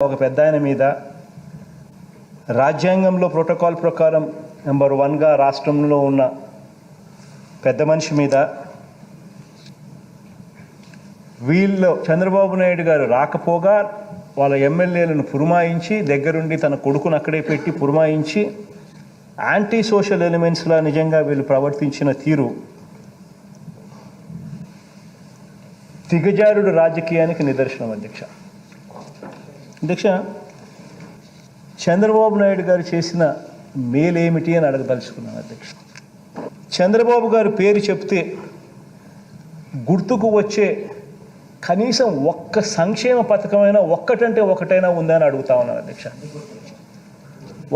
ఒక పెద్దాయన మీద రాజ్యాంగంలో ప్రోటోకాల్ ప్రకారం నెంబర్ 1గా రాష్ట్రంలో ఉన్న పెద్ద మనిషి మీద వీళ్ళు చంద్రబాబు నాయుడు గారు రాకపోగా వాళ్ళ ఎమ్మెల్యేలను పురమాయించి దగ్గరుండి తన కొడుకును అక్కడే పెట్టి పురమాయించి యాంటీ సోషల్ ఎలిమెంట్స్లా నిజంగా వీళ్ళు ప్రవర్తించిన తీరు దిగజారుడు రాజకీయానికి నిదర్శనం. అధ్యక్ష, చంద్రబాబు నాయుడు గారు చేసిన మేలేమిటి అని అడగదలుచుకున్నాను. అధ్యక్ష, చంద్రబాబు గారు పేరు చెప్తే గుర్తుకు వచ్చే కనీసం ఒక్క సంక్షేమ పథకమైనా ఒక్కటంటే ఒకటైనా ఉందని అడుగుతా ఉన్నాను. అధ్యక్ష,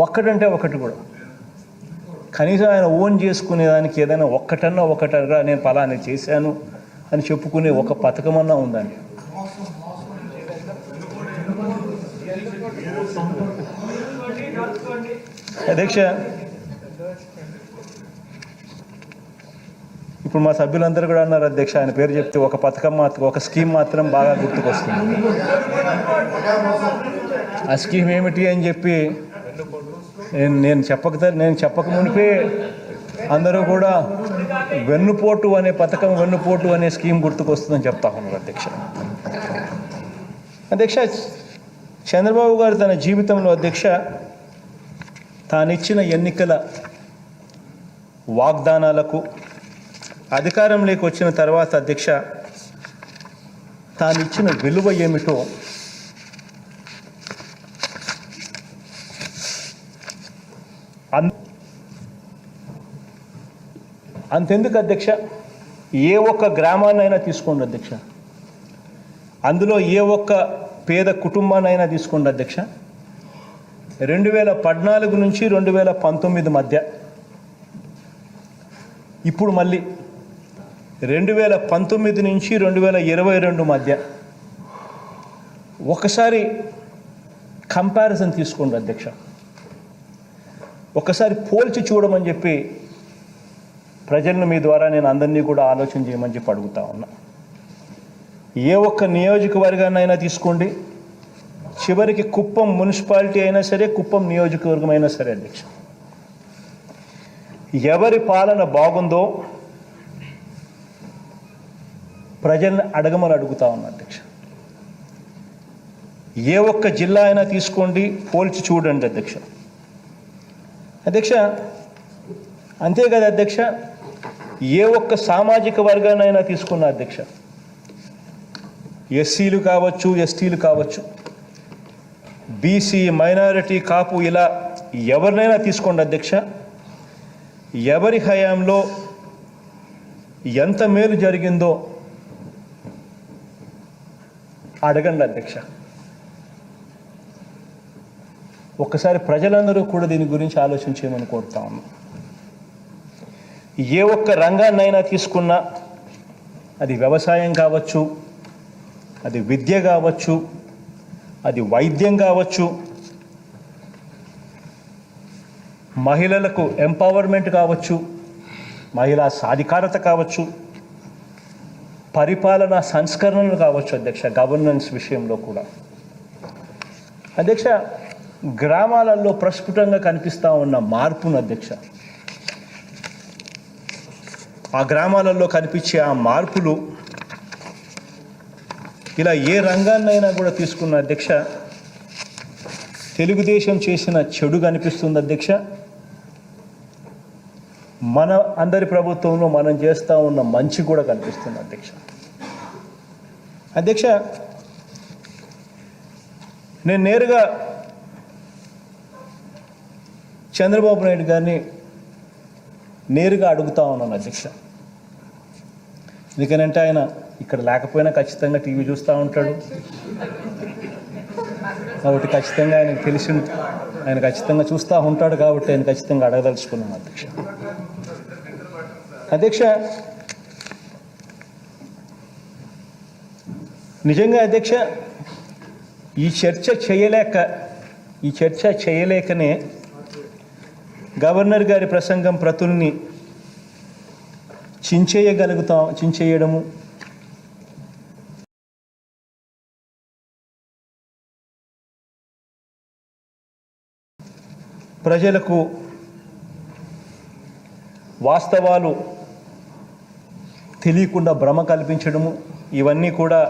ఒక్కటంటే ఒకటి కూడా కనీసం ఆయన ఓన్ చేసుకునేదానికి ఏదైనా ఒకటనగా నేను ఫలానా చేశాను అని చెప్పుకునే ఒక పథకమన్నా ఉందండి. అధ్యక్ష, ఇప్పుడు మా సభ్యులందరూ కూడా అన్నారు అధ్యక్ష, ఆయన పేరు చెప్తే ఒక పథకం మాత్రం ఒక స్కీమ్ మాత్రం బాగా గుర్తుకొస్తుంది. ఆ స్కీమ్ ఏమిటి అని చెప్పి నేను చెప్పక మునిపే అందరూ కూడా వెన్నుపోటు అనే స్కీమ్ గుర్తుకొస్తుందని చెప్తా ఉన్నారు. అధ్యక్ష, చంద్రబాబు గారు తన జీవితంలో అధ్యక్ష తానిచ్చిన ఎన్నికల వాగ్దానాలకు అధికారంలోకి వచ్చిన తర్వాత అధ్యక్ష తానిచ్చిన విలువ ఏమిటో అంతెందుకు అధ్యక్ష, ఏ ఒక్క గ్రామాన్నైనా తీసుకోండి అధ్యక్ష, అందులో ఏ ఒక్క పేద కుటుంబాన్నైనా తీసుకోండి అధ్యక్ష, 2014 నుంచి 2019 మధ్య, ఇప్పుడు మళ్ళీ 2019 నుంచి 2022 మధ్య ఒకసారి కంపారిజన్ తీసుకోండి అధ్యక్ష, ఒకసారి పోల్చి చూడమని చెప్పి ప్రజలను మీ ద్వారా నేను అందరినీ కూడా ఆలోచన చేయమని చెప్పి అడుగుతా ఉన్నా. ఏ ఒక్క నియోజకవర్గాన్నైనా తీసుకోండి, చివరికి కుప్పం మున్సిపాలిటీ అయినా సరే, కుప్పం నియోజకవర్గం అయినా సరే అధ్యక్ష, ఎవరి పాలన బాగుందో ప్రజల్ని అడగమని అడుగుతా ఉన్నా అధ్యక్ష. ఏ ఒక్క జిల్లా అయినా తీసుకోండి, పోల్చి చూడండి అధ్యక్ష. అంతేకాదు అధ్యక్ష, ఏ ఒక్క సామాజిక వర్గాన్నైనా తీసుకున్న అధ్యక్ష, ఎస్సీలు కావచ్చు, ఎస్టీలు కావచ్చు, బీసీ, మైనారిటీ, కాపు, ఇలా ఎవరినైనా తీసుకోండి అధ్యక్ష, ఎవరి హయాంలో ఎంత మేలు జరిగిందో అడగండి అధ్యక్ష. ఒక్కసారి ప్రజలందరూ కూడా దీని గురించి ఆలోచించేయమని కోరుతా ఉన్నాం. ఏ ఒక్క రంగాన్నైనా తీసుకున్నా, అది వ్యవసాయం కావచ్చు, అది విద్య కావచ్చు, అది వైద్యం కావచ్చు, మహిళలకు ఎంపవర్మెంట్ కావచ్చు, మహిళా సాధికారత కావచ్చు, పరిపాలనా సంస్కరణలు కావచ్చు అధ్యక్ష, గవర్నెన్స్ విషయంలో కూడా అధ్యక్ష, గ్రామాలలో ప్రస్ఫుటంగా కనిపిస్తూ ఉన్న మార్పును అధ్యక్ష, ఆ గ్రామాలలో కనిపించే ఆ మార్పులు ఇలా ఏ రంగాన్నైనా కూడా తీసుకున్న అధ్యక్ష, తెలుగుదేశం చేసిన చెడు కనిపిస్తుంది అధ్యక్ష, మన అందరి ప్రభుత్వంలో మనం చేస్తూ ఉన్న మంచి కూడా కనిపిస్తుంది అధ్యక్ష. నేను నేరుగా చంద్రబాబు నాయుడు గారిని నేరుగా అడుగుతా ఉన్నాను అధ్యక్ష. ఎందుకనంటే ఆయన ఇక్కడ లేకపోయినా ఖచ్చితంగా టీవీ చూస్తూ ఉంటాడు కాబట్టి ఖచ్చితంగా ఆయనకు తెలిసి ఆయన ఖచ్చితంగా చూస్తూ ఉంటాడు కాబట్టి ఆయన ఖచ్చితంగా అడగదలుచుకున్నాను అధ్యక్ష. నిజంగా అధ్యక్ష, ఈ చర్చ చేయలేకనే గవర్నర్ గారి ప్రసంగం ప్రతుల్ని చించేయడము, ప్రజలకు వాస్తవాలు తెలియకుండా భ్రమ కల్పించడము ఇవన్నీ కూడా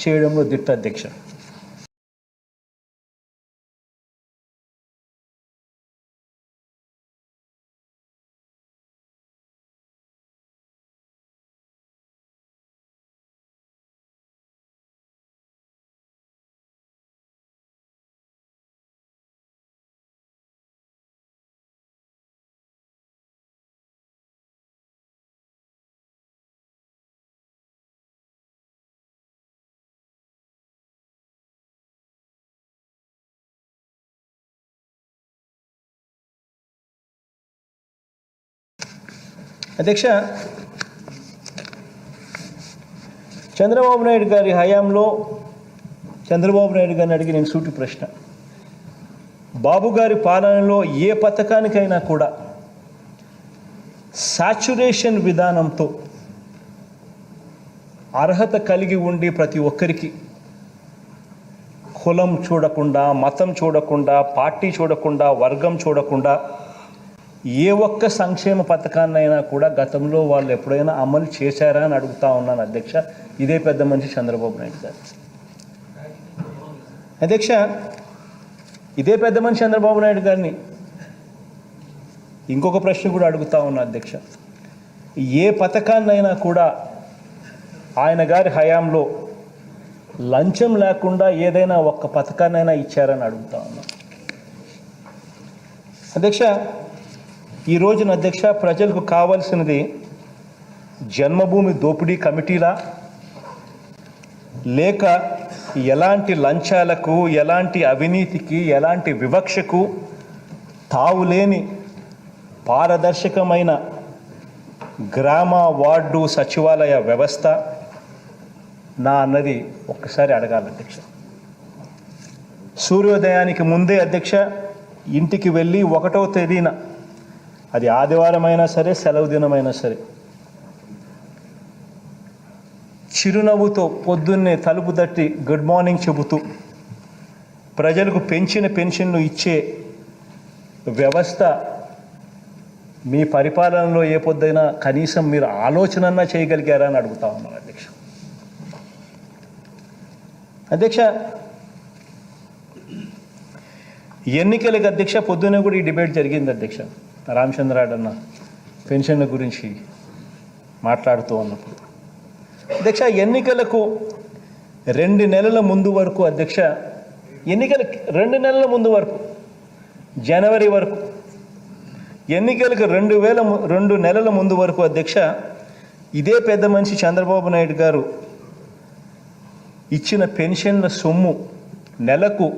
చేయడంలో దిట్ట అధ్యక్ష. అధ్యక్ష, చంద్రబాబు నాయుడు గారి హయాంలో చంద్రబాబు నాయుడు గారిని అడిగి నేను సూటి ప్రశ్న, బాబు గారి పాలనలో ఏ పథకానికైనా కూడా సాచ్యురేషన్ విధానంతో అర్హత కలిగి ఉండి ప్రతి ఒక్కరికి కులం చూడకుండా, మతం చూడకుండా, పార్టీ చూడకుండా, వర్గం చూడకుండా ఏ ఒక్క సంక్షేమ పథకాన్నైనా కూడా గతంలో వాళ్ళు ఎప్పుడైనా అమలు చేశారా అని అడుగుతా ఉన్నాను అధ్యక్ష. ఇదే పెద్ద మనిషి చంద్రబాబు నాయుడు గారు. అధ్యక్ష, ఇదే పెద్ద మనిషి చంద్రబాబు నాయుడు గారిని ఇంకొక ప్రశ్న కూడా అడుగుతా ఉన్నా అధ్యక్ష. ఏ పథకాన్నైనా కూడా ఆయన గారి హయాంలో లంచం లేకుండా ఏదైనా ఒక్క పథకాన్నైనా ఇచ్చారని అడుగుతా ఉన్నా అధ్యక్ష. ఈ రోజున అధ్యక్ష, ప్రజలకు కావాల్సినది జన్మభూమి దోపిడీ కమిటీలా, లేక ఎలాంటి లంచాలకు, ఎలాంటి అవినీతికి, ఎలాంటి వివక్షకు తావులేని పారదర్శకమైన గ్రామ, వార్డు, సచివాలయ వ్యవస్థ నా అన్నది ఒక్కసారి అడగాలి అధ్యక్ష. సూర్యోదయానికి ముందే అధ్యక్ష ఇంటికి వెళ్ళి 1వ తేదీన, అది ఆదివారమైనా సరే, సెలవు దినమైనా సరే, చిరునవ్వుతో పొద్దున్నే తలుపు తట్టి గుడ్ మార్నింగ్ చెబుతూ ప్రజలకు పెంచిన పెన్షన్లు ఇచ్చే వ్యవస్థ మీ పరిపాలనలో ఏ పొద్దైనా కనీసం మీరు ఆలోచనన్నా చేయగలిగారా అని అడుగుతా ఉన్నాను అధ్యక్ష. అధ్యక్ష, ఎన్నికలకు అధ్యక్ష పొద్దున్నే కూడా ఈ డిబేట్ జరిగింది అధ్యక్ష. రామచంద్రారెడ్డి అన్న పెన్షన్ల గురించి మాట్లాడుతూ ఉన్నప్పుడు అధ్యక్ష, ఎన్నికలకు 2 నెలల ముందు వరకు అధ్యక్ష, ఎన్నికలకి 2 నెలల ముందు వరకు, జనవరి వరకు, ఎన్నికలకు 2 నెలల ముందు వరకు అధ్యక్ష, ఇదే పెద్ద మనిషి చంద్రబాబు నాయుడు గారు ఇచ్చిన పెన్షన్ల సొమ్ము నెలకు